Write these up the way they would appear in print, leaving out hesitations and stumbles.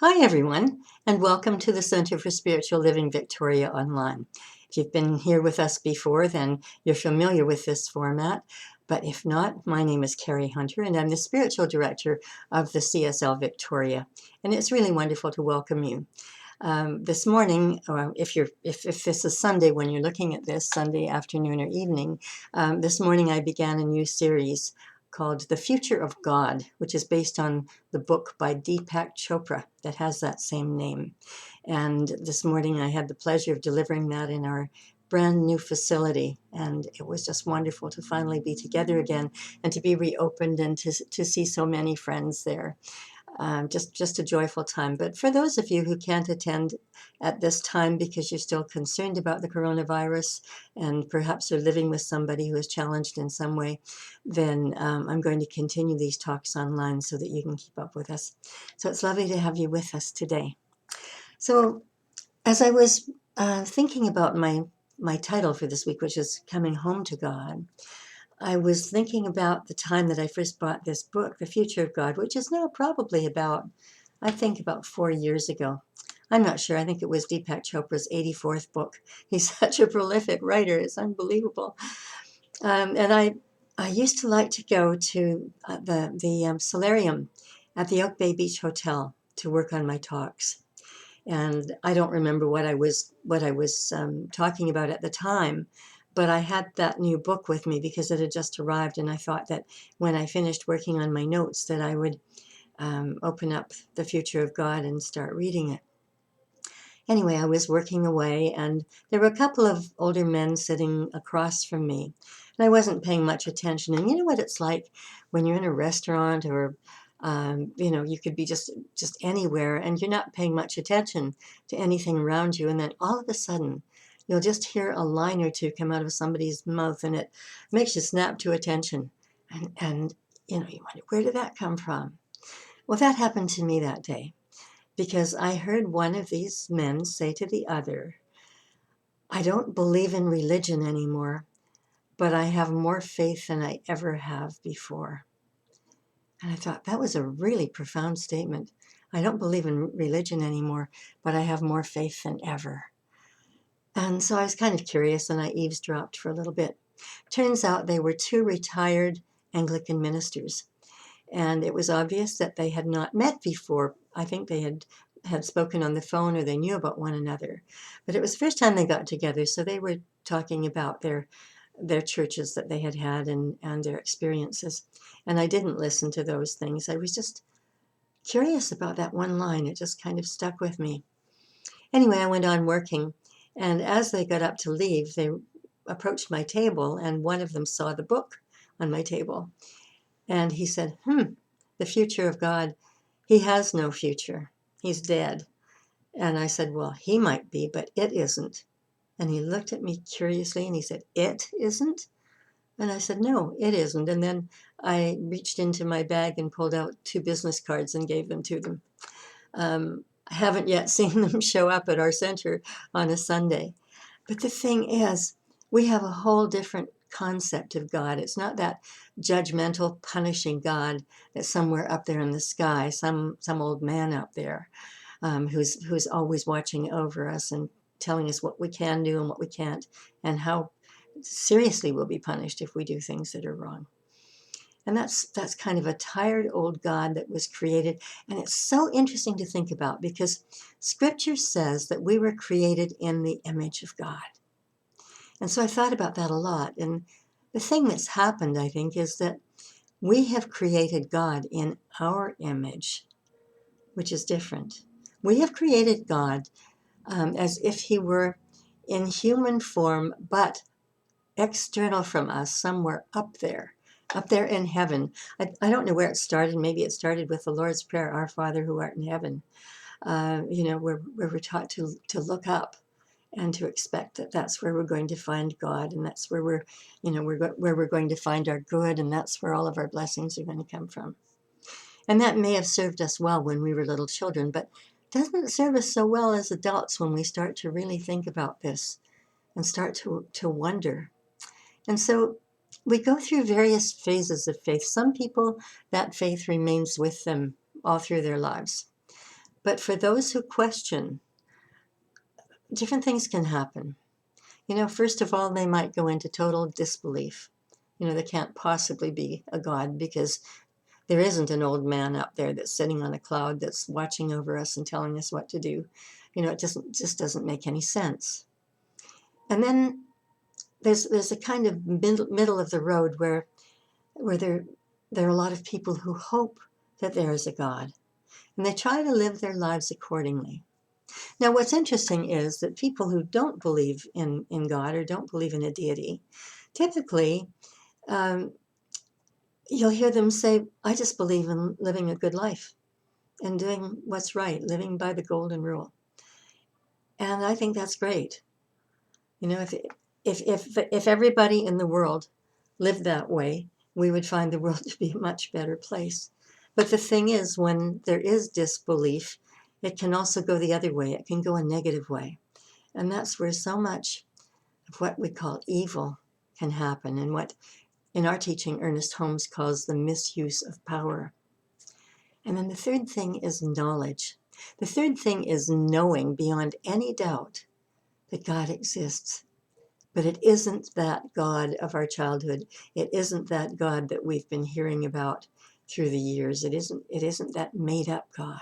Hi, everyone, and welcome to the Center for Spiritual Living Victoria Online. If you've been here with us before, then you're familiar with this format. But if not, my name is Carrie Hunter, and I'm the spiritual director of the CSL Victoria. And it's really wonderful to welcome you. This morning, if this is Sunday when you're looking at this, Sunday afternoon or evening, this morning I began a new series called The Future of God, which is based on the book by Deepak Chopra that has that same name. And this morning I had the pleasure of delivering that in our brand new facility, and it was just wonderful to finally be together again and to be reopened and to see so many friends there. Just a joyful time. But for those of you who can't attend at this time because you're still concerned about the coronavirus and perhaps are living with somebody who is challenged in some way, then I'm going to continue these talks online so that you can keep up with us. So it's lovely to have you with us today. So as I was thinking about my title for this week, which is Coming Home to God, I was thinking about the time that I first bought this book, The Future of God, which is now probably about 4 years ago. I'm not sure. I think it was Deepak Chopra's 84th book. He's such a prolific writer. It's unbelievable. And I used to like to go to the solarium at the Oak Bay Beach Hotel to work on my talks. And I don't remember what I was talking about at the time, but I had that new book with me because it had just arrived, and I thought that when I finished working on my notes that I would open up The Future of God and start reading it. Anyway, I was working away, and there were a couple of older men sitting across from me, and I wasn't paying much attention. And you know what it's like when you're in a restaurant or you could be just anywhere, and you're not paying much attention to anything around you, and then all of a sudden, you'll just hear a line or two come out of somebody's mouth, and it makes you snap to attention, and you wonder, where did that come from? Well, that happened to me that day because I heard one of these men say to the other, "I don't believe in religion anymore, but I have more faith than I ever have before." And I thought that was a really profound statement. I don't believe in religion anymore, but I have more faith than ever. And so I was kind of curious and I eavesdropped for a little bit. Turns out they were two retired Anglican ministers. And it was obvious that they had not met before. I think they had spoken on the phone or they knew about one another. But it was the first time they got together, so they were talking about their churches that they had had and their experiences. And I didn't listen to those things. I was just curious about that one line. It just kind of stuck with me. Anyway, I went on working. And as they got up to leave, they approached my table, and one of them saw the book on my table. And he said, the future of God, he has no future. He's dead. And I said, well, he might be, but it isn't. And he looked at me curiously and he said, it isn't? And I said, no, it isn't. And then I reached into my bag and pulled out 2 business cards and gave them to them. I haven't yet seen them show up at our center on a Sunday. But the thing is, we have a whole different concept of God. It's not that judgmental, punishing God that's somewhere up there in the sky, some old man out there who's always watching over us and telling us what we can do and what we can't, and how seriously we'll be punished if we do things that are wrong. And that's kind of a tired old God that was created. And it's so interesting to think about because Scripture says that we were created in the image of God. And so I thought about that a lot. And the thing that's happened, I think, is that we have created God in our image, which is different. We have created God as if he were in human form, but external from us, somewhere up there in heaven. I don't know where it started. Maybe it started with the Lord's Prayer, Our Father who art in heaven, where we're taught to look up and to expect that that's where we're going to find God, and that's where where we're going to find our good, and that's where all of our blessings are going to come from. And that may have served us well when we were little children, but doesn't serve us so well as adults when we start to really think about this and start to wonder. And so we go through various phases of faith. Some people, that faith remains with them all through their lives. But for those who question, different things can happen. First of all, they might go into total disbelief. There can't possibly be a God because there isn't an old man up there that's sitting on a cloud that's watching over us and telling us what to do. It just doesn't make any sense. And then there's a kind of middle of the road where there are a lot of people who hope that there is a God, and they try to live their lives accordingly. Now, what's interesting is that people who don't believe in God or don't believe in a deity, typically you'll hear them say, I just believe in living a good life and doing what's right, living by the golden rule. And I think that's great. If everybody in the world lived that way, we would find the world to be a much better place. But the thing is, when there is disbelief, it can also go the other way. It can go a negative way. And that's where so much of what we call evil can happen, and what in our teaching Ernest Holmes calls the misuse of power. And then the third thing is knowledge. The third thing is knowing beyond any doubt that God exists. But it isn't that God of our childhood. It isn't that God that we've been hearing about through the years. It isn't that made up God.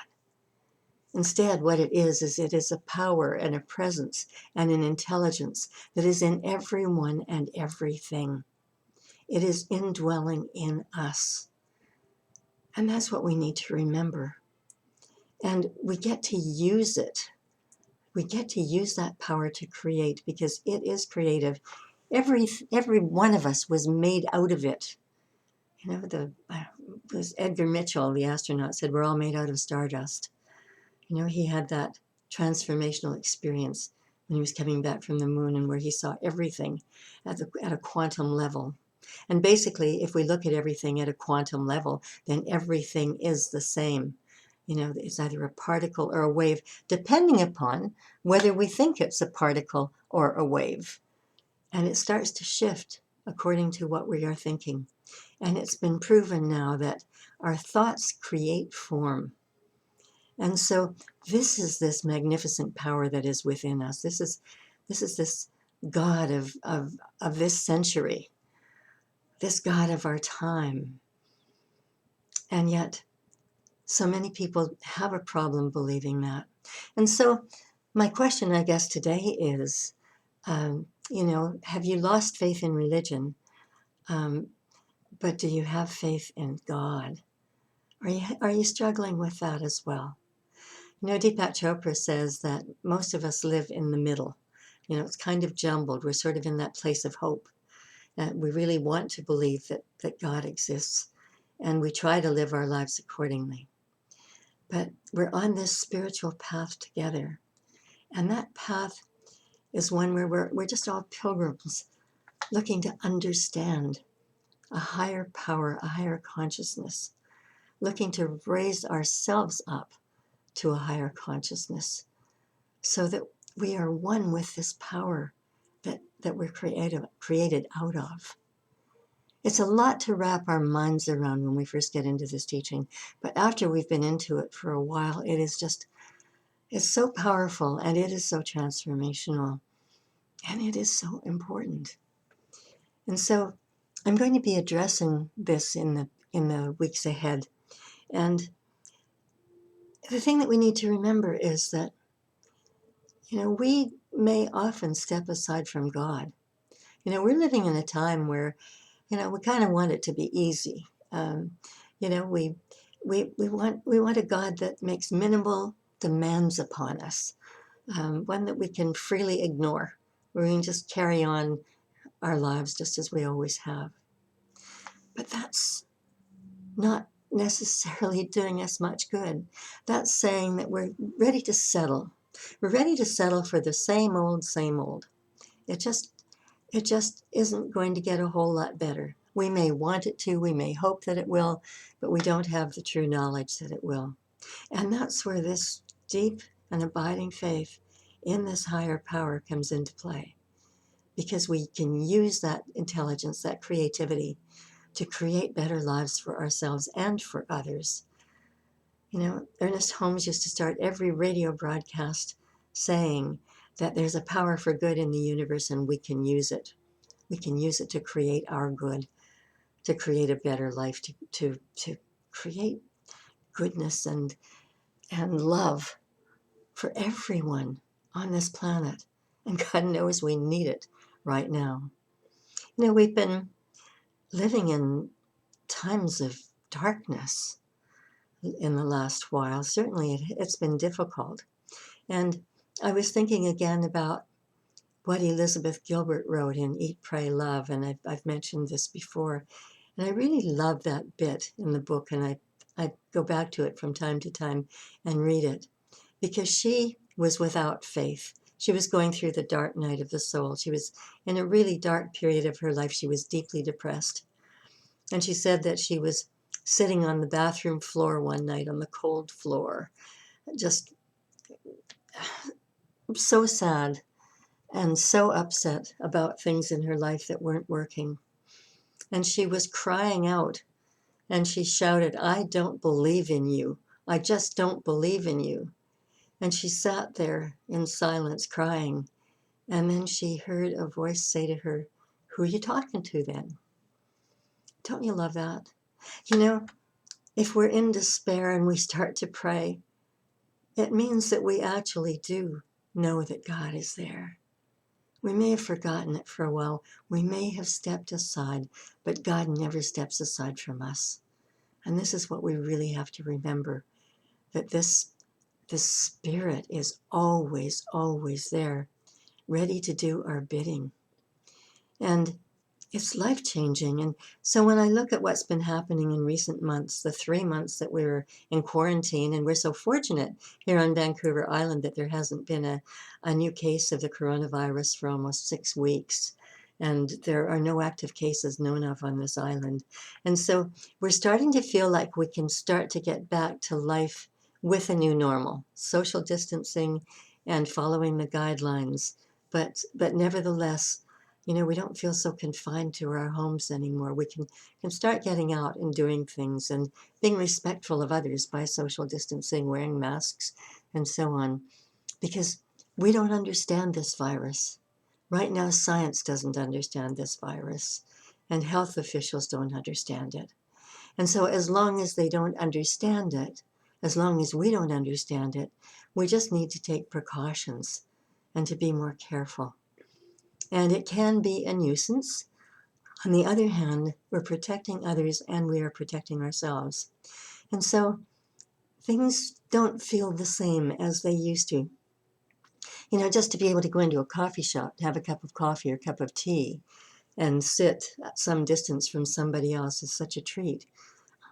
Instead, what it is it is a power and a presence and an intelligence that is in everyone and everything. It is indwelling in us. And that's what we need to remember. And we get to use it. We get to use that power to create because it is creative. Every one of us was made out of it. Was Edgar Mitchell, the astronaut, said we're all made out of stardust. He had that transformational experience when he was coming back from the moon, and where he saw everything at a quantum level. And basically, if we look at everything at a quantum level, then everything is the same. It's either a particle or a wave, depending upon whether we think it's a particle or a wave. And it starts to shift according to what we are thinking. And it's been proven now that our thoughts create form. And so this is this magnificent power that is within us. This is this God of this century, this God of our time. And yet, so many people have a problem believing that. And so my question, I guess, today is, have you lost faith in religion? But do you have faith in God? Are you struggling with that as well? Deepak Chopra says that most of us live in the middle. It's kind of jumbled. We're sort of in that place of hope. We really want to believe that God exists, and we try to live our lives accordingly. But we're on this spiritual path together. And that path is one where we're just all pilgrims looking to understand a higher power, a higher consciousness, looking to raise ourselves up to a higher consciousness so that we are one with this power that we're created out of. It's a lot to wrap our minds around when we first get into this teaching, but after we've been into it for a while, it's so powerful, and it is so transformational, and it is so important. And so I'm going to be addressing this in the weeks ahead. And the thing that we need to remember is that, we may often step aside from God. We're living in a time where, we kind of want it to be easy. We want a God that makes minimal demands upon us, one that we can freely ignore, where we can just carry on our lives just as we always have. But that's not necessarily doing us much good. That's saying that we're ready to settle. We're ready to settle for the same old, same old. It just isn't going to get a whole lot better. We may want it to, we may hope that it will, but we don't have the true knowledge that it will. And that's where this deep and abiding faith in this higher power comes into play, because we can use that intelligence, that creativity, to create better lives for ourselves and for others. You know, Ernest Holmes used to start every radio broadcast saying that there's a power for good in the universe and we can use it. We can use it to create our good, to create a better life, to create goodness and love for everyone on this planet. And God knows we need it right now. You know, we've been living in times of darkness in the last while. Certainly, it's been difficult. And I was thinking again about what Elizabeth Gilbert wrote in Eat, Pray, Love. And I've mentioned this before. And I really love that bit in the book. And I go back to it from time to time and read it because she was without faith. She was going through the dark night of the soul. She was in a really dark period of her life. She was deeply depressed. And she said that she was sitting on the bathroom floor one night, on the cold floor, just so sad and so upset about things in her life that weren't working. And she was crying out and she shouted, "I don't believe in you. I just don't believe in you." And she sat there in silence crying. And then she heard a voice say to her, "Who are you talking to then?" Don't you love that? You know, if we're in despair and we start to pray, it means that we actually do know that God is there. We may have forgotten it for a while. We may have stepped aside, but God never steps aside from us. And this is what we really have to remember, that this Spirit is always, always there, ready to do our bidding. And it's life-changing. And so when I look at what's been happening in recent months, the 3 months that we were in quarantine, and we're so fortunate here on Vancouver Island that there hasn't been a new case of the coronavirus for almost 6 weeks. And there are no active cases known of on this island. And so we're starting to feel like we can start to get back to life with a new normal, social distancing and following the guidelines. But nevertheless, you know, we don't feel so confined to our homes anymore. We can start getting out and doing things and being respectful of others by social distancing, wearing masks, and so on. Because we don't understand this virus. Right now, science doesn't understand this virus, and health officials don't understand it. And so as long as they don't understand it, as long as we don't understand it, we just need to take precautions and to be more careful. And it can be a nuisance. On the other hand, we're protecting others and we are protecting ourselves. And so things don't feel the same as they used to. You know, just to be able to go into a coffee shop, to have a cup of coffee or a cup of tea and sit at some distance from somebody else is such a treat.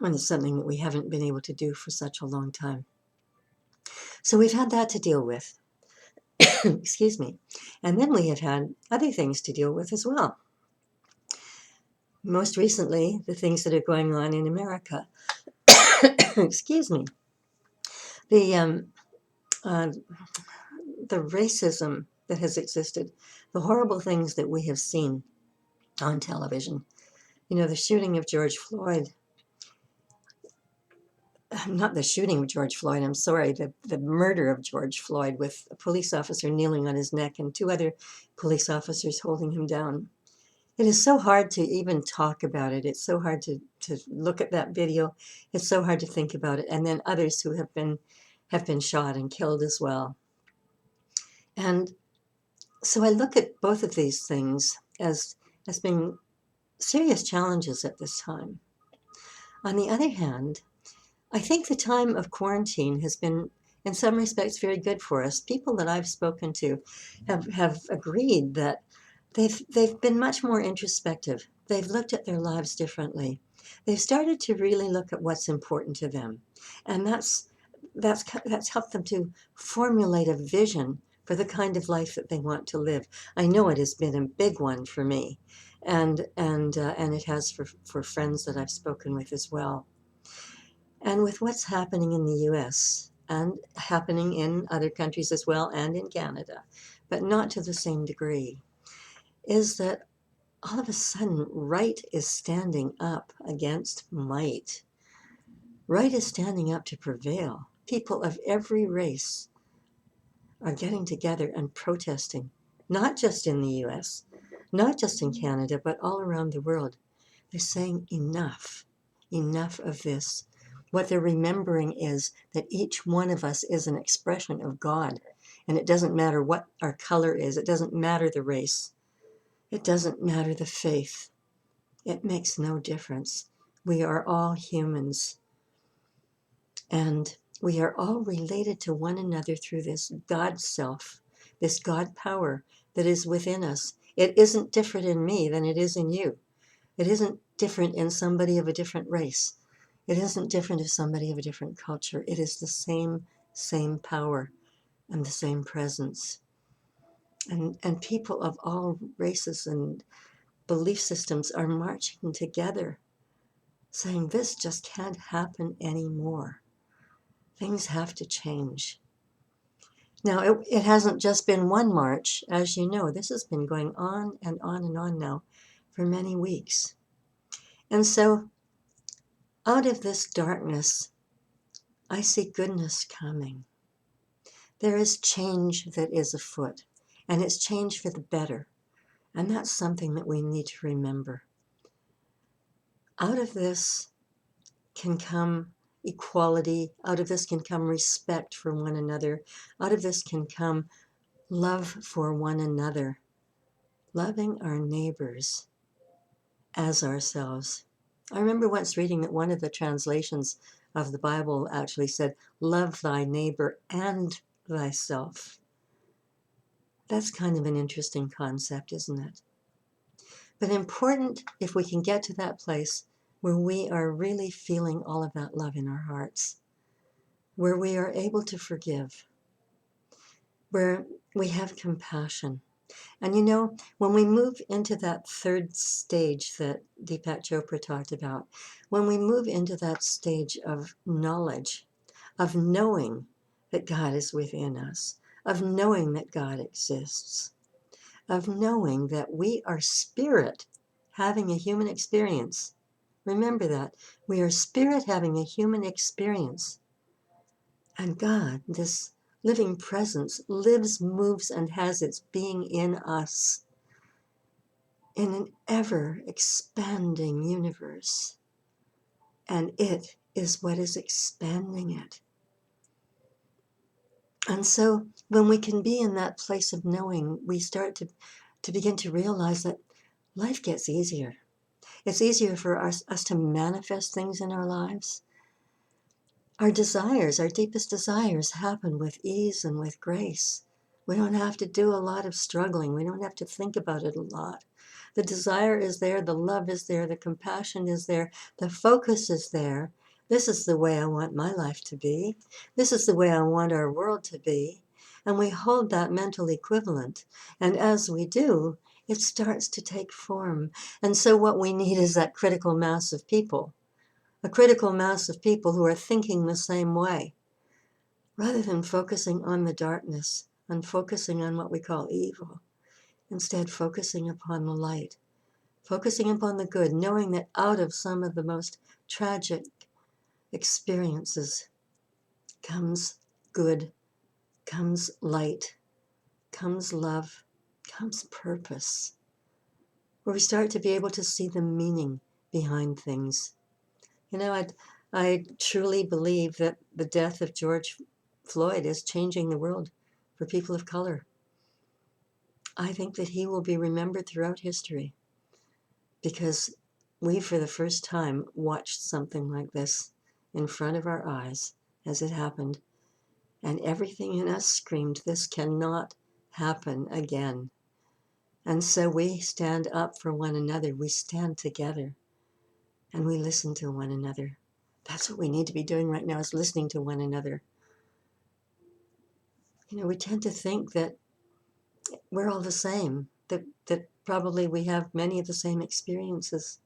And it's something that we haven't been able to do for such a long time. So we've had that to deal with. Excuse me. And then we have had other things to deal with as well. Most recently, the things that are going on in America. Excuse me. The uh, the racism that has existed, the horrible things that we have seen on television. You know, the shooting of George Floyd. Not the shooting of George Floyd, I'm sorry, the murder of George Floyd with a police officer kneeling on his neck and 2 other police officers holding him down. It is so hard to even talk about it. It's so hard to look at that video. It's so hard to think about it. And then others who have been shot and killed as well. And so I look at both of these things as being serious challenges at this time. On the other hand, I think the time of quarantine has been, in some respects, very good for us. People that I've spoken to have agreed that they've been much more introspective. They've looked at their lives differently. They've started to really look at what's important to them, and that's helped them to formulate a vision for the kind of life that they want to live. I know it has been a big one for me, and it has for friends that I've spoken with as well. And with what's happening in the US and happening in other countries as well and in Canada, but not to the same degree, is that all of a sudden right is standing up against might. Right is standing up to prevail. People of every race are getting together and protesting, not just in the US, not just in Canada, but all around the world. They're saying enough, enough of this. What they're remembering is that each one of us is an expression of God. And it doesn't matter what our color is, it doesn't matter the race, it doesn't matter the faith. It makes no difference. We are all humans. And we are all related to one another through this God self, this God power that is within us. It isn't different in me than it is in you. It isn't different in somebody of a different race. It isn't different in somebody of a different culture. It is the same power and the same presence. And people of all races and belief systems are marching together, saying this just can't happen anymore. Things have to change. Now, it hasn't just been one march. As you know, this has been going on and on and on now for many weeks. And so out of this darkness, I see goodness coming. There is change that is afoot, and it's change for the better. And that's something that we need to remember. Out of this can come equality. Out of this can come respect for one another. Out of this can come love for one another, loving our neighbors as ourselves. I remember once reading that one of the translations of the Bible actually said, love thy neighbor and thyself. That's kind of an interesting concept, isn't it? But important if we can get to that place where we are really feeling all of that love in our hearts, where we are able to forgive, where we have compassion. And you know, when we move into that third stage that Deepak Chopra talked about, when we move into that stage of knowledge, of knowing that God is within us, of knowing that God exists, of knowing that we are spirit having a human experience. Remember that. We are spirit having a human experience. And God, this living presence, lives, moves, and has its being in us in an ever expanding universe. And it is what is expanding it. And so when we can be in that place of knowing, we start to begin to realize that life gets easier. It's easier for us to manifest things in our lives. Our desires, our deepest desires, happen with ease and with grace. We don't have to do a lot of struggling. We don't have to think about it a lot. The desire is there, the love is there, the compassion is there, the focus is there. This is the way I want my life to be. This is the way I want our world to be. And we hold that mental equivalent. And as we do, it starts to take form. And so what we need is that critical mass of people. A critical mass of people who are thinking the same way, rather than focusing on the darkness and focusing on what we call evil. Instead, focusing upon the light, focusing upon the good, knowing that out of some of the most tragic experiences comes good, comes light, comes love, comes purpose, where we start to be able to see the meaning behind things. You know, I truly believe that the death of George Floyd is changing the world for people of color. I think that he will be remembered throughout history because we, for the first time, watched something like this in front of our eyes as it happened. And everything in us screamed, this cannot happen again. And so we stand up for one another. We stand together and we listen to one another. That's what we need to be doing right now, is listening to one another. You know, we tend to think that we're all the same, that probably we have many of the same experiences.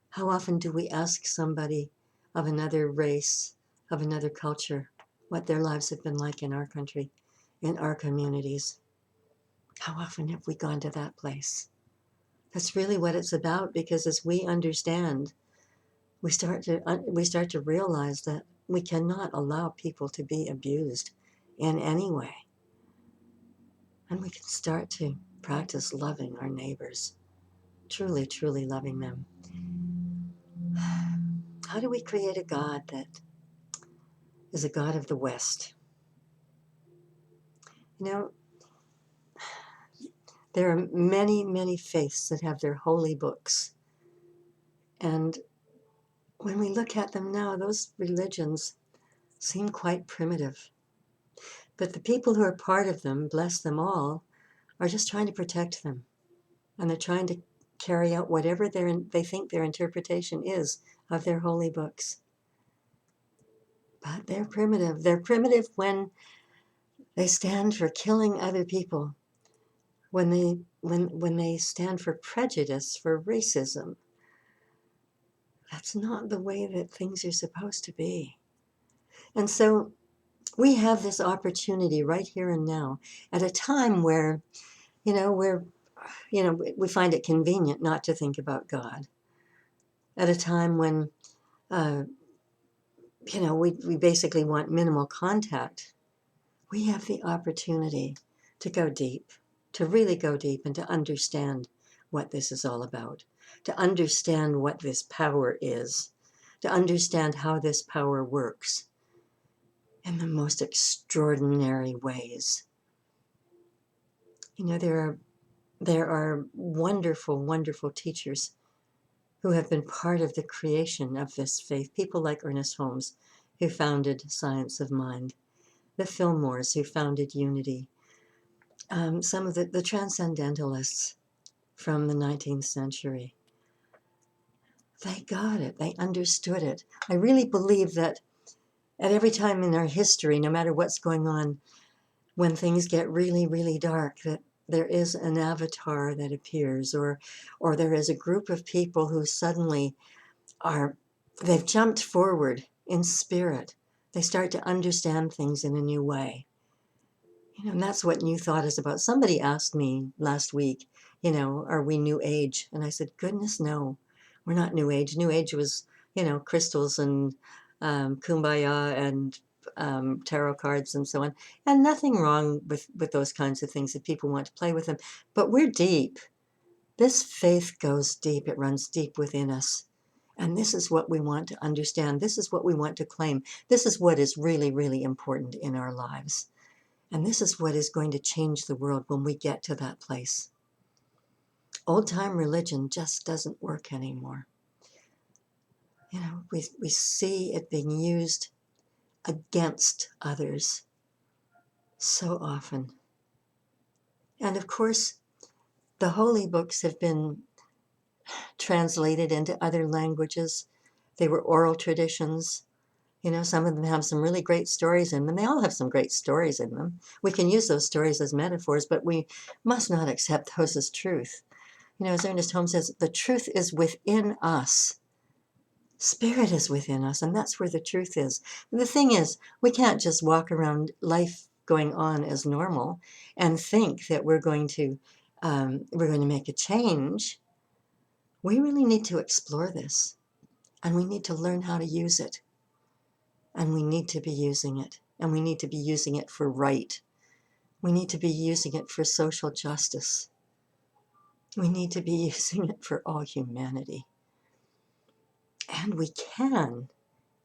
How often do we ask somebody of another race, of another culture, what their lives have been like in our country, in our communities? How often have we gone to that place? That's really what it's about, because as we understand we start to realize that we cannot allow people to be abused in any way. And we can start to practice loving our neighbors, truly, truly loving them. How do we create a God that is a God of the West? You know, there are many, many faiths that have their holy books. And when we look at them now, those religions seem quite primitive. But the people who are part of them, bless them all, are just trying to protect them. And they're trying to carry out whatever they think their interpretation is of their holy books. But they're primitive. They're primitive when they stand for killing other people, when they stand for prejudice, for racism. That's not the way that things are supposed to be. And so we have this opportunity right here and now at a time where, we find it convenient not to think about God. At a time when, we basically want minimal contact. We have the opportunity to go deep, to really go deep and to understand what this is all about, to understand what this power is, to understand how this power works in the most extraordinary ways. There are wonderful, wonderful teachers who have been part of the creation of this faith. People like Ernest Holmes, who founded Science of Mind, the Fillmores, who founded Unity, some of the transcendentalists from the 19th century. They got it. They understood it. I really believe that at every time in our history, no matter what's going on, when things get really, really dark, that there is an avatar that appears, or there is a group of people who suddenly they've jumped forward in spirit. They start to understand things in a new way. And that's what New Thought is about. Somebody asked me last week, are we New Age? And I said, goodness, no, we're not New Age. New Age was, crystals and kumbaya and tarot cards and so on. And nothing wrong with those kinds of things if people want to play with them. But we're deep. This faith goes deep. It runs deep within us. And this is what we want to understand. This is what we want to claim. This is what is really, really important in our lives. And this is what is going to change the world when we get to that place. Old-time religion just doesn't work anymore. We see it being used against others so often. And of course, the holy books have been translated into other languages. They were oral traditions. Some of them have some really great stories in them. They all have some great stories in them. We can use those stories as metaphors, but we must not accept those as truth. As Ernest Holmes says, the truth is within us. Spirit is within us, and that's where the truth is. The thing is, we can't just walk around life going on as normal and think that we're going to make a change. We really need to explore this, and we need to learn how to use it. And we need to be using it, and we need to be using it for right. We need to be using it for social justice. We need to be using it for all humanity. And we can.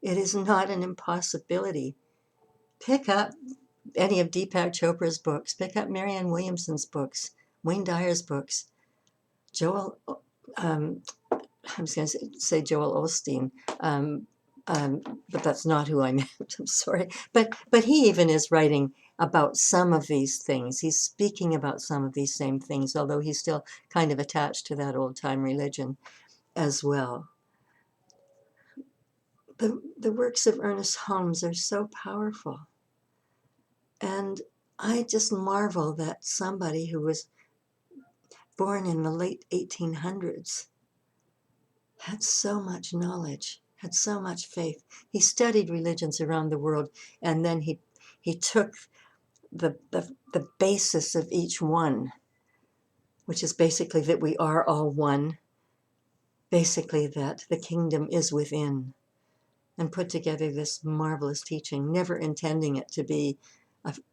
It is not an impossibility. Pick up any of Deepak Chopra's books. Pick up Marianne Williamson's books, Wayne Dyer's books, Joel, I was going to say Joel Osteen, but that's not who I meant. I'm sorry. But he even is writing about some of these things. He's speaking about some of these same things, although he's still kind of attached to that old-time religion as well. The works of Ernest Holmes are so powerful. And I just marvel that somebody who was born in the late 1800s had so much knowledge, had so much faith. He studied religions around the world, and then he took the basis of each one, which is basically that we are all one, basically that the kingdom is within, and put together this marvelous teaching, never intending it to be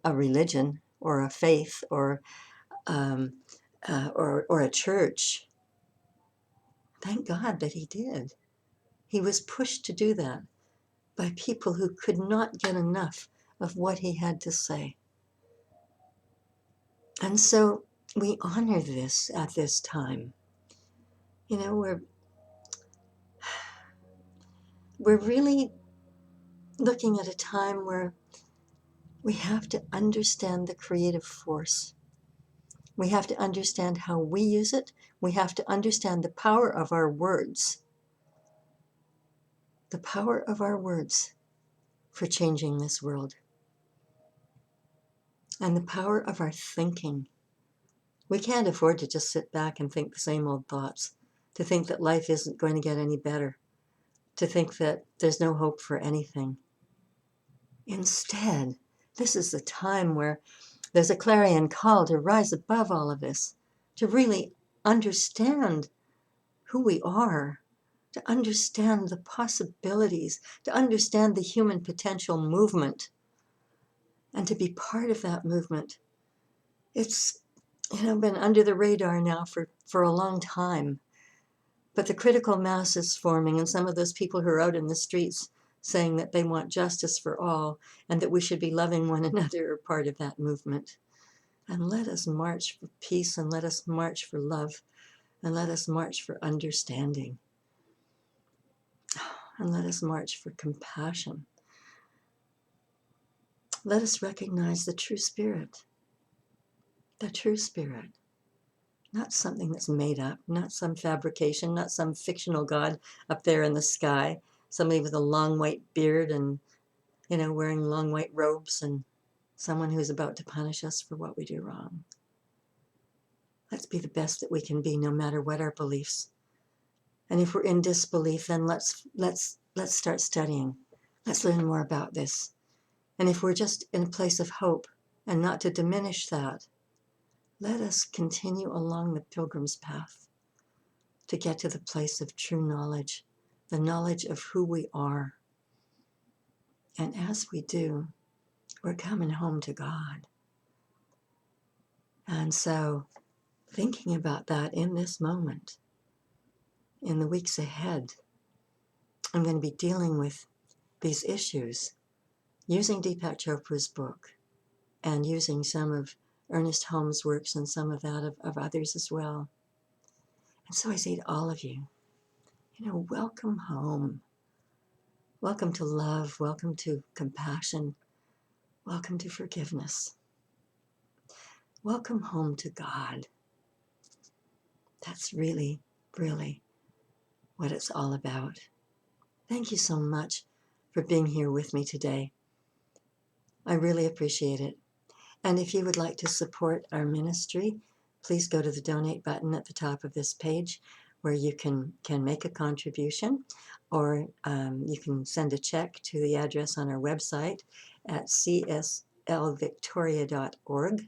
a religion or a faith um, or a church. Thank God that he did. He was pushed to do that by people who could not get enough of what he had to say. And so we honor this at this time. You know, we're really looking at a time where we have to understand the creative force. We have to understand how we use it. We have to understand the power of our words. The power of our words for changing this world. And the power of our thinking. We can't afford to just sit back and think the same old thoughts, to think that life isn't going to get any better, to think that there's no hope for anything. Instead, this is the time where there's a clarion call to rise above all of this, to really understand who we are, to understand the possibilities, to understand the human potential movement, and to be part of that movement. It's been under the radar now for a long time, but the critical mass is forming, and some of those people who are out in the streets saying that they want justice for all and that we should be loving one another are part of that movement. And let us march for peace, and let us march for love, and let us march for understanding, and let us march for compassion. Let us recognize the true spirit, not something that's made up, not some fabrication, not some fictional God up there in the sky, somebody with a long white beard and, wearing long white robes, and someone who's about to punish us for what we do wrong. Let's be the best that we can be, no matter what our beliefs. And if we're in disbelief, then let's start studying. Let's learn more about this. And if we're just in a place of hope, and not to diminish that, let us continue along the pilgrim's path to get to the place of true knowledge, the knowledge of who we are. And as we do, we're coming home to God. And so, thinking about that in this moment, in the weeks ahead, I'm going to be dealing with these issues using Deepak Chopra's book and using some of Ernest Holmes' works and some of that of others as well. And so I say to all of you, welcome home. Welcome to love. Welcome to compassion. Welcome to forgiveness. Welcome home to God. That's really, really what it's all about. Thank you so much for being here with me today. I really appreciate it. And if you would like to support our ministry, please go to the donate button at the top of this page, where you can make a contribution, or you can send a check to the address on our website at cslvictoria.org,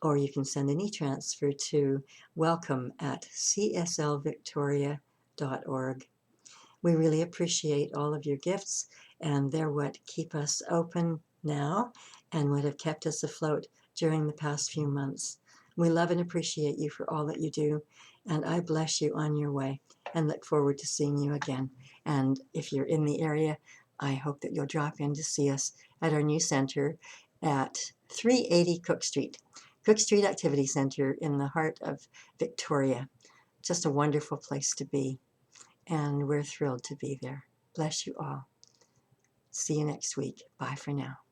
or you can send an e-transfer to welcome@cslvictoria.org. We really appreciate all of your gifts, and they're what keep us open now and what have kept us afloat during the past few months. We love and appreciate you for all that you do, and I bless you on your way and look forward to seeing you again. And if you're in the area, I hope that you'll drop in to see us at our new center at 380 Cook Street Activity Center in the heart of Victoria. Just a wonderful place to be, and we're thrilled to be there. Bless you all. See you next week. Bye for now.